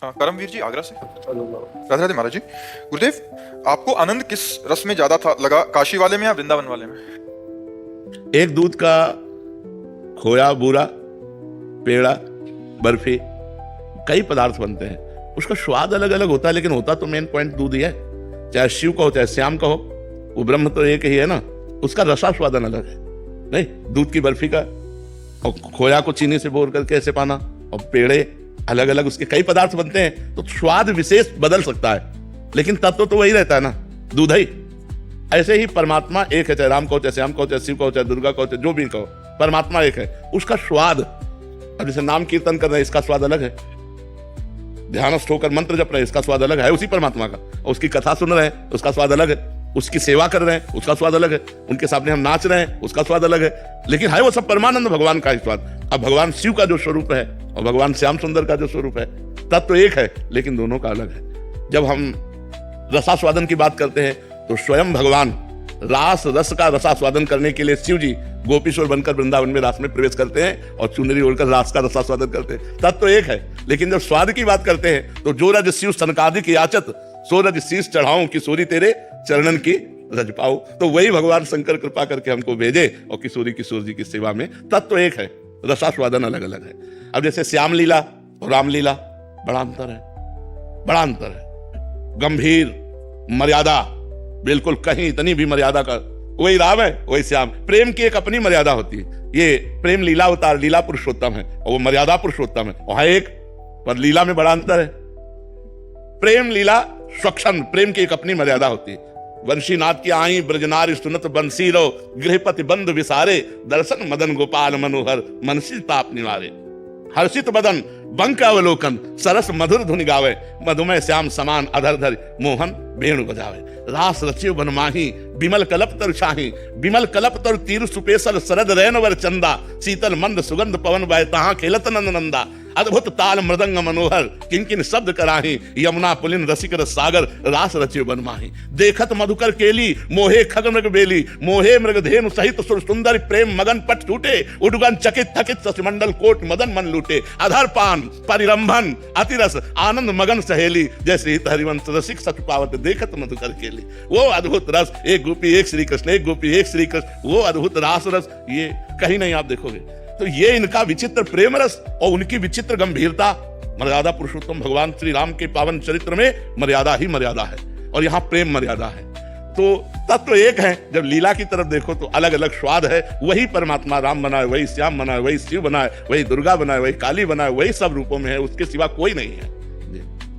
करमवीर जी आगरा से। राधे राधे महाराज जी। गुरुदेव, आपको आनंद किस रस में ज्यादा था लगा, काशी वाले में या वृंदावन वाले में? एक दूध का खोया, बूरा, पेड़ा, बर्फी, कई पदार्थ बनते हैं, उसका स्वाद अलग अलग होता है, लेकिन होता तो मेन पॉइंट दूध ही है। चाहे शिव का हो चाहे श्याम का हो, वो ब्रह्म तो एक ही है ना। उसका रसास्वादन अलग है। नहीं, दूध की बर्फी का और खोया को चीनी से बोर करके ऐसे पाना, और पेड़े अलग अलग उसके कई पदार्थ बनते हैं, तो स्वाद विशेष बदल सकता है, लेकिन तत्व तो वही रहता है ना, दूध ही। ऐसे ही परमात्मा एक है, चाहे राम कहो चाहे श्याम कहो चाहे शिव कहो चाहे दुर्गा कहो चाहे जो भी कहो, परमात्मा एक है। उसका स्वाद, अब जैसे नाम कीर्तन कर रहे हैं, इसका स्वाद अलग है। ध्यानस्थ होकर मंत्र जप रहे हैं, इसका स्वाद अलग है उसी परमात्मा का। और उसकी कथा सुन रहे हैं, उसका स्वाद अलग है। उसकी सेवा कर रहे हैं, उसका स्वाद अलग है। उनके सामने हम नाच रहे हैं, उसका स्वाद अलग है। लेकिन है वो सब परमानंद भगवान का ही स्वाद। अब भगवान शिव का जो स्वरूप है और भगवान श्याम सुंदर का जो स्वरूप है, तत्व तो एक है, लेकिन दोनों का अलग है। जब हम रसास्वादन की बात करते हैं तो स्वयं भगवान रास रस का रसास्वादन करने के लिए शिव जी गोपीश्वर बनकर वृंदावन में रास में प्रवेश करते हैं और चुनरी ओढ़कर रास का रसास्वादन करते हैं। तत्व तो एक है, लेकिन जब स्वाद की बात करते हैं तो जो रज शिव सनकादिक याचत, सो रज शीस चढ़ाऊं किशोरी तेरे चरणन की रज पाऊं। तो वही भगवान शंकर कृपा करके हमको भेजे और किशोरी किशोर जी की सेवा में। तत्व तो एक है, रसास्वादन अलग अलग है। अब जैसे श्याम लीला और रामलीला, बड़ा अंतर है, बड़ा अंतर है। गंभीर मर्यादा, बिल्कुल कहीं इतनी भी मर्यादा का, वही राम है वही श्याम। प्रेम की एक अपनी मर्यादा होती है। ये प्रेम लीला अवतार, लीला पुरुषोत्तम है और वो मर्यादा पुरुषोत्तम है। वहां एक पर लीला में बड़ा अंतर है। प्रेम लीला स्वक्षण, प्रेम की एक अपनी मर्यादा होती है। वंशीनाथ की आई ब्रजनारी सुनत बंसी रो, गृहपति बंद विसारे, दर्शन मदन गोपाल मनोहर, मनसी ताप निवारे। हर्षित बदन बंक अवलोकन, सरस मधुर धुनि गावे, मधुमय श्याम समान अधरधर मोहन वेणु बजावे। रास रचियो बनमाही, बिमल कलप तर शाही, बिमल कलप तर तीर सुपेसल, सरद रैनवर चंदा, शीतल मंद सुगंध पवन बह, तहां खेलत नंद नंदा। अद्भुत ताल मृदंग मनोहर, किंकिन शब्द कराही, यमुना पुलिन रसिक रस सागर, रास रचियो बनमाही। देखत मधुकर केली, मोहे खग मृग बेली, मोहे मृग धेनु सहित सुर सुंदर, प्रेम मगन पट टूटे, उडगन चकित थकित सचिमंडल कोट मदन मन लूटे। अधर पान परिरंभन अतिरस, आनंद मगन सहेली, जैसे हित हरिवंश रसिक सच पावत, देखत मधुकर केली। वो अद्भुत रस, एक गोपी एक श्री कृष्ण, एक गोपी एक श्री कृष्ण, वो अद्भुत रास रस ये कहीं नहीं आप देखोगे। तो ये इनका विचित्र प्रेम रस और उनकी विचित्र गंभीरता, मर्यादा पुरुषोत्तम भगवान श्री राम के पावन चरित्र में मर्यादा ही मर्यादा है, और यहाँ प्रेम मर्यादा है। तो तत्व एक है। जब लीला की तरफ देखो तो अलग अलग स्वाद है। वही परमात्मा राम बनाए, वही श्याम बनाए, वही शिव बनाए, वही दुर्गा बनाए, वही काली बनाए, वही सब रूपों में है, उसके सिवा कोई नहीं है।